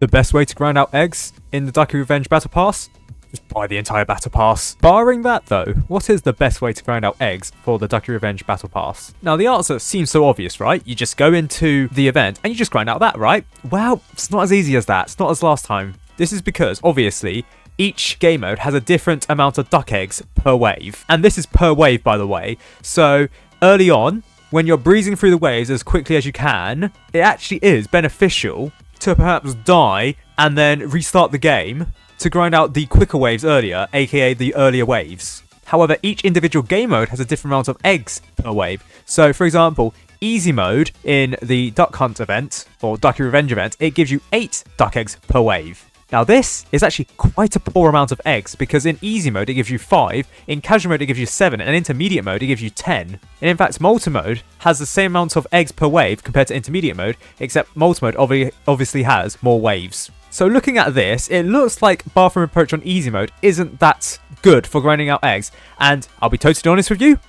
The best way to grind out eggs in the Ducky Revenge Battle Pass? Just buy the entire Battle Pass. Barring that though, what is the best way to grind out eggs for the Ducky Revenge Battle Pass? Now the answer seems so obvious, right? You just go into the event and you just grind out that, right? Well, it's not as easy as that. It's not as last time. This is because, obviously, each game mode has a different amount of duck eggs per wave. And this is per wave, by the way. So, early on, when you're breezing through the waves as quickly as you can, it actually is beneficial to perhaps die and then restart the game to grind out the quicker waves earlier, aka the earlier waves. However, each individual game mode has a different amount of eggs per wave. So, for example, easy mode in the Duck Hunt event, or Ducky Revenge event, it gives you 8 duck eggs per wave. Now this is actually quite a poor amount of eggs, because in easy mode it gives you 5, in casual mode it gives you 7, and in intermediate mode it gives you 10. And in fact, multi-mode has the same amount of eggs per wave compared to intermediate mode, except multi-mode obviously has more waves. So looking at this, it looks like Bathroom Approach on easy mode isn't that good for grinding out eggs, and I'll be totally honest with you,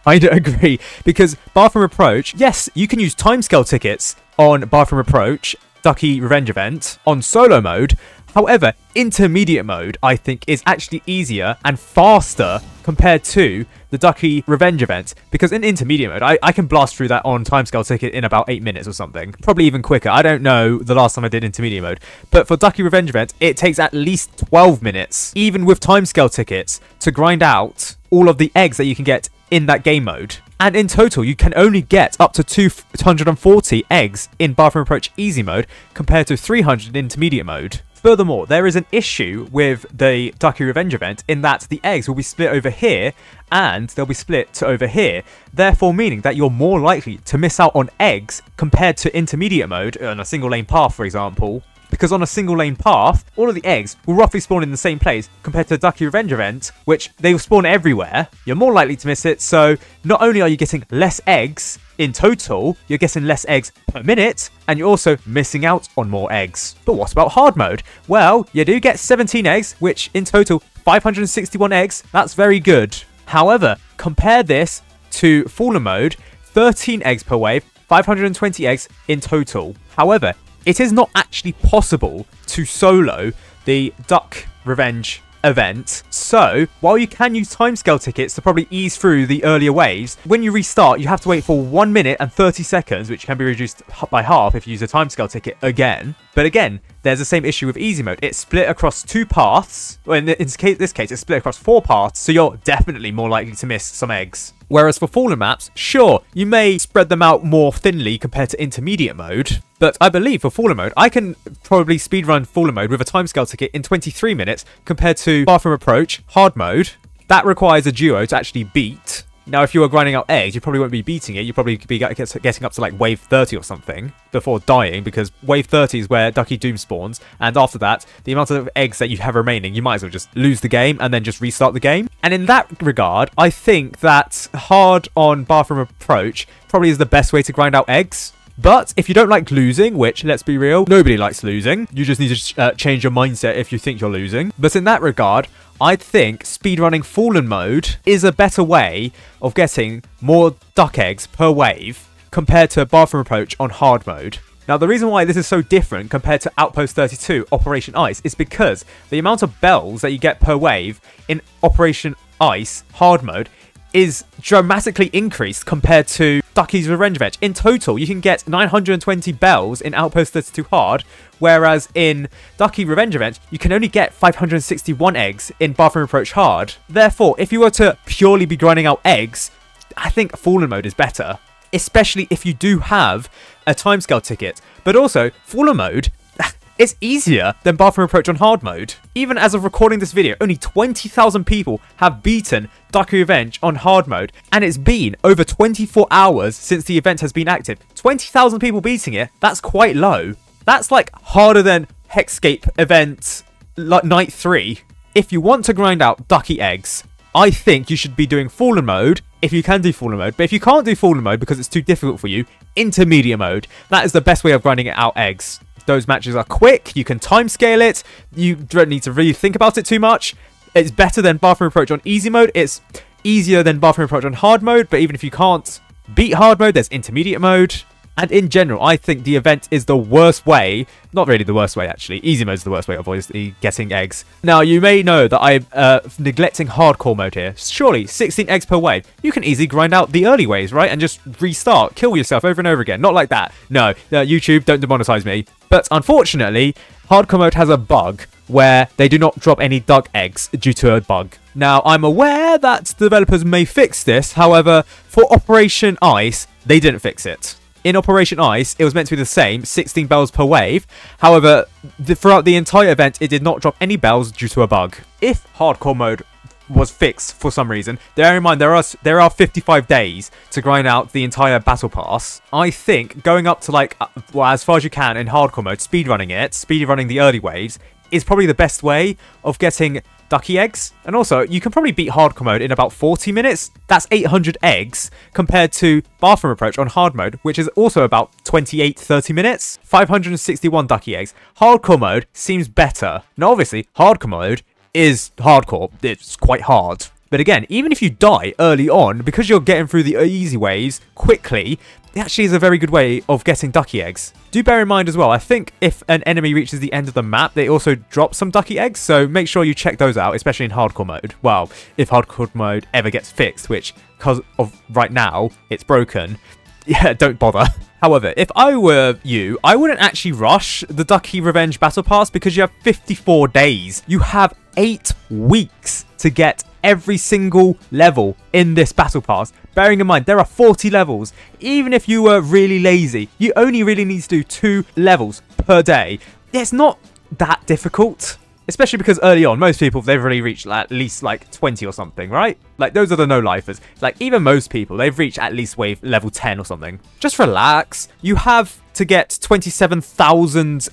I don't agree, because Bathroom Approach, yes, you can use timescale tickets on Bathroom Approach, Ducky Revenge event, on solo mode. However, intermediate mode, I think, is actually easier and faster compared to the Ducky Revenge event, because in intermediate mode, I can blast through that on timescale ticket in about 8 minutes or something. Probably even quicker. I don't know the last time I did intermediate mode. But for Ducky Revenge event, it takes at least 12 minutes, even with timescale tickets, to grind out all of the eggs that you can get in that game mode. And in total, you can only get up to 240 eggs in Bathroom Approach easy mode compared to 300 in intermediate mode. Furthermore, there is an issue with the Ducky Revenge event in that the eggs will be split over here and they'll be split to over here, therefore meaning that you're more likely to miss out on eggs compared to intermediate mode on a single lane path, for example. Because on a single lane path, all of the eggs will roughly spawn in the same place compared to the Ducky Revenge event, which they will spawn everywhere. You're more likely to miss it, so not only are you getting less eggs in total, you're getting less eggs per minute, and you're also missing out on more eggs. But what about hard mode? Well, you do get 17 eggs, which in total, 561 eggs. That's very good. However, compare this to Fallen mode, 13 eggs per wave, 520 eggs in total. However, it is not actually possible to solo the Duck Revenge event, so while you can use timescale tickets to probably ease through the earlier waves, when you restart you have to wait for 1 minute and 30 seconds, which can be reduced by half if you use a timescale ticket again. But again, there's the same issue with easy mode. It's split across 2 paths, well, in this case it's split across 4 paths, so you're definitely more likely to miss some eggs. Whereas for Fallen maps, sure, you may spread them out more thinly compared to intermediate mode, but I believe for Fallen mode, I can probably speedrun Fallen mode with a timescale ticket in 23 minutes compared to Bathroom Approach, hard mode. That requires a duo to actually beat. Now, if you were grinding out eggs, you probably won't be beating it. You'd probably be getting up to like wave 30 or something before dying, because wave 30 is where Ducky Doom spawns. And after that, the amount of eggs that you have remaining, you might as well just lose the game and then just restart the game. And in that regard, I think that hard on Bathroom Approach probably is the best way to grind out eggs. But if you don't like losing, which, let's be real, nobody likes losing. You just need to change your mindset if you think you're losing. But in that regard, I think speedrunning Fallen mode is a better way of getting more duck eggs per wave compared to Bathroom Approach on hard mode. Now, the reason why this is so different compared to Outpost 32 Operation Ice is because the amount of bells that you get per wave in Operation Ice hard mode is dramatically increased compared to Ducky's Revenge event. In total, you can get 920 bells in Outpost 32 hard, whereas in Ducky Revenge event, you can only get 561 eggs in Bathroom Approach hard. Therefore, if you were to purely be grinding out eggs, I think Fallen mode is better, especially if you do have a timescale ticket. But also, Fallen mode, it's easier than Bathroom Approach on hard mode. Even as of recording this video, only 20,000 people have beaten Ducky Revenge on hard mode, and it's been over 24 hours since the event has been active. 20,000 people beating it, that's quite low. That's like harder than Hexscape event night 3. If you want to grind out Ducky eggs, I think you should be doing Fallen mode, if you can do Fallen mode. But if you can't do Fallen mode because it's too difficult for you, intermediate mode. That is the best way of grinding it out eggs. Those matches are quick, you can timescale it, you don't need to really think about it too much. It's better than Bathroom Approach on easy mode, it's easier than Bathroom Approach on hard mode, but even if you can't beat hard mode, there's intermediate mode. And in general, I think the event is the worst way, not really the worst way actually, easy mode is the worst way of obviously getting eggs. Now you may know that I'm neglecting hardcore mode here. Surely 16 eggs per wave, you can easily grind out the early waves, right? And just restart, kill yourself over and over again. Not like that. No, YouTube, don't demonetize me. But unfortunately, hardcore mode has a bug where they do not drop any duck eggs due to a bug. Now, I'm aware that developers may fix this, however, for Operation Ice, they didn't fix it. In Operation Ice, it was meant to be the same, 16 bells per wave. However, throughout the entire event, it did not drop any bells due to a bug. If hardcore mode was fixed for some reason, bear in mind there are 55 days to grind out the entire battle pass. I think going up to like, well, as far as you can in hardcore mode, speedrunning the early waves, is probably the best way of getting Ducky eggs. And also, you can probably beat hardcore mode in about 40 minutes. That's 800 eggs compared to bathroom approach on hard mode, which is also about 28-30 minutes. 561 Ducky eggs. Hardcore mode seems better. Now, obviously, hardcore mode is hardcore. It's quite hard. But again, even if you die early on, because you're getting through the easy waves quickly, it actually is a very good way of getting Ducky eggs. Do bear in mind as well, I think if an enemy reaches the end of the map, they also drop some Ducky eggs, so make sure you check those out, especially in hardcore mode. Well, if hardcore mode ever gets fixed, which, because of right now, it's broken, yeah, don't bother. However, if I were you, I wouldn't actually rush the Ducky Revenge Battle Pass because you have 54 days. You have 8 weeks to get every single level in this battle pass. Bearing in mind, there are 40 levels. Even if you were really lazy, you only really need to do 2 levels per day. It's not that difficult. Especially because early on, most people, they've already reached at least like 20 or something, right? Like, those are the no-lifers. Like, even most people, they've reached at least wave level 10 or something. Just relax. You have to get 27,000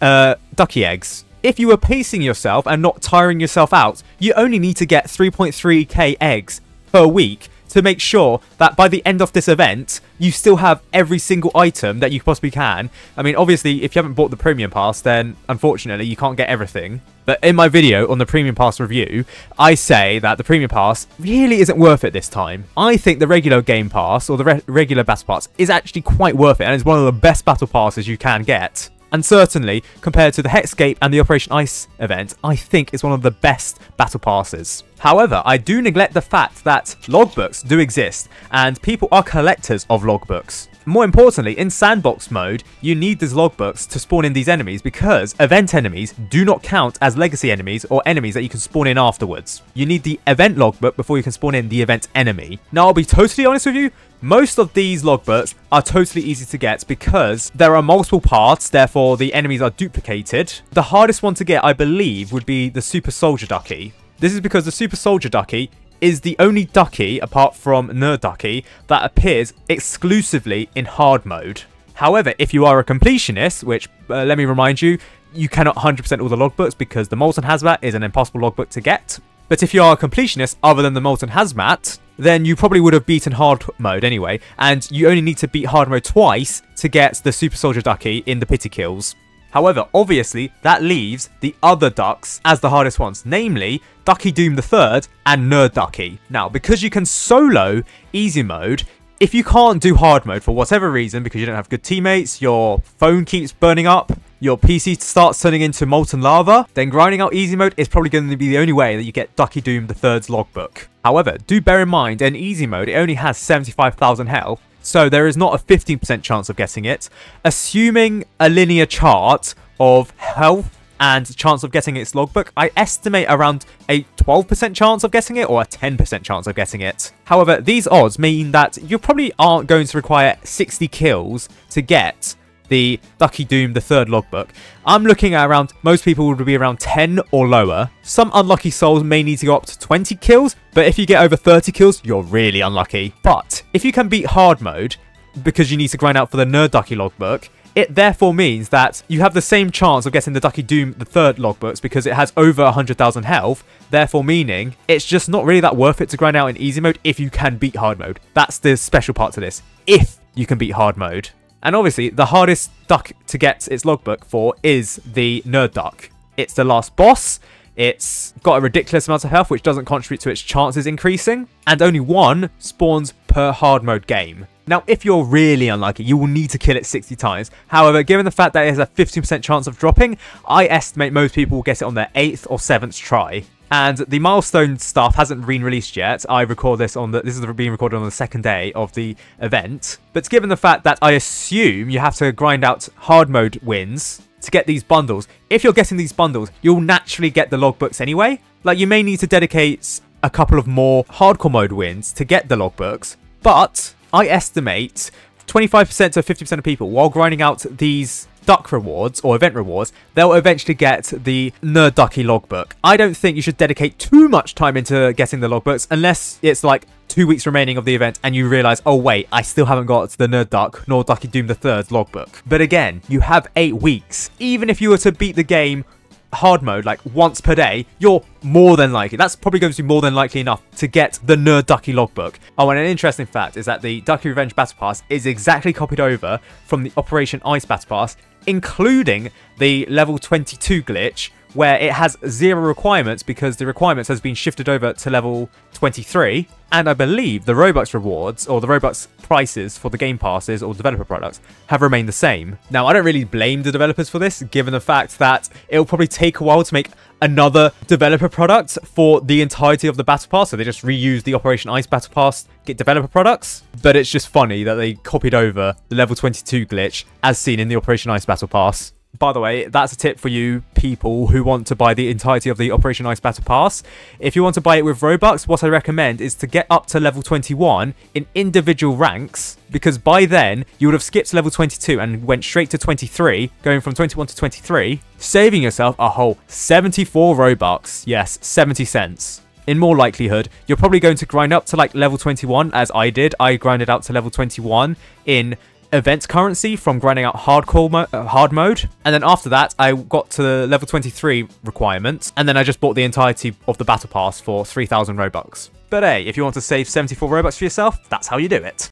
Ducky eggs. If you were pacing yourself and not tiring yourself out, you only need to get 3.3k eggs per week to make sure that by the end of this event, you still have every single item that you possibly can. I mean, obviously, if you haven't bought the Premium Pass, then unfortunately, you can't get everything. But in my video on the Premium Pass review, I say that the Premium Pass really isn't worth it this time. I think the regular Game Pass, or the regular Battle Pass, is actually quite worth it, and it's one of the best Battle Passes you can get. And certainly, compared to the Hexscape and the Operation Ice event, I think it's one of the best Battle Passes. However, I do neglect the fact that logbooks do exist, and people are collectors of logbooks. More importantly, in sandbox mode, you need these logbooks to spawn in these enemies because event enemies do not count as legacy enemies or enemies that you can spawn in afterwards. You need the event logbook before you can spawn in the event enemy. Now, I'll be totally honest with you, most of these logbooks are totally easy to get because there are multiple parts, therefore the enemies are duplicated. The hardest one to get, I believe, would be the Super Soldier Ducky. This is because the Super Soldier Ducky is the only Ducky, apart from Nerd Ducky, that appears exclusively in hard mode. However, if you are a completionist, which, let me remind you, you cannot 100% all the logbooks because the Molten Hazmat is an impossible logbook to get. But if you are a completionist other than the Molten Hazmat, then you probably would have beaten hard mode anyway, and you only need to beat hard mode twice to get the Super Soldier Ducky in the pity kills. However, obviously, that leaves the other ducks as the hardest ones, namely Ducky Doom III and Nerd Ducky. Now, because you can solo easy mode, if you can't do hard mode for whatever reason, because you don't have good teammates, your phone keeps burning up, your PC starts turning into molten lava, then grinding out easy mode is probably going to be the only way that you get Ducky Doom III's logbook. However, do bear in mind, in easy mode, it only has 75,000 health, so there is not a 15% chance of getting it. Assuming a linear chart of health and chance of getting its logbook, I estimate around a 12% chance of getting it or a 10% chance of getting it. However, these odds mean that you probably aren't going to require 60 kills to get the Ducky Doom III logbook. I'm looking at around, most people would be around 10 or lower. Some unlucky souls may need to go up to 20 kills, but if you get over 30 kills, you're really unlucky. But if you can beat hard mode, because you need to grind out for the Nerd Ducky logbook, it therefore means that you have the same chance of getting the Ducky Doom III logbooks because it has over 100,000 health, therefore meaning it's just not really that worth it to grind out in easy mode if you can beat hard mode. That's the special part to this, if you can beat hard mode. And obviously, the hardest duck to get its logbook for is the Nerd Duck. It's the last boss, it's got a ridiculous amount of health, which doesn't contribute to its chances increasing, and only one spawns per hard mode game. Now, if you're really unlucky, you will need to kill it 60 times. However, given the fact that it has a 15% chance of dropping, I estimate most people will get it on their 8th or 7th try. And the milestone stuff hasn't been released yet. I record this on this is being recorded on the 2nd day of the event. But given the fact that I assume you have to grind out hard mode wins to get these bundles, if you're getting these bundles, you'll naturally get the logbooks anyway. Like, you may need to dedicate a couple of more hardcore mode wins to get the logbooks, but I estimate 25% to 50% of people, while grinding out these duck rewards or event rewards, they'll eventually get the Nerd Ducky logbook. I don't think you should dedicate too much time into getting the logbooks unless it's like 2 weeks remaining of the event and you realize, oh wait, I still haven't got the Nerd Duck nor Ducky Doom the Third's logbook. But again, you have 8 weeks. Even if you were to beat the game hard mode like once per day, you're more than likely, that's probably going to be more than likely enough to get the Nerd Ducky logbook. Oh, and an interesting fact is that the Ducky Revenge Battle Pass is exactly copied over from the Operation Ice Battle Pass, including the level 22 glitch, where it has 0 requirements because the requirements has been shifted over to level 23. And I believe the Robux rewards, or the Robux prices for the game passes or developer products, have remained the same. Now, I don't really blame the developers for this, given the fact that it'll probably take a while to make another developer product for the entirety of the Battle Pass, so they just reuse the Operation Ice Battle Pass, get developer products. But it's just funny that they copied over the level 22 glitch as seen in the Operation Ice Battle Pass. By the way, that's a tip for you people who want to buy the entirety of the Operation Ice Battle Pass. If you want to buy it with Robux, what I recommend is to get up to level 21 in individual ranks, because by then you would have skipped level 22 and went straight to 23, going from 21 to 23, saving yourself a whole 74 Robux. Yes, 70 cents. In more likelihood, you're probably going to grind up to like level 21, as I did. I grinded out to level 21 in event currency from grinding out hard mode, and then after that I got to the level 23 requirements, and then I just bought the entirety of the battle pass for 3,000 Robux. But hey, if you want to save 74 Robux for yourself, that's how you do it.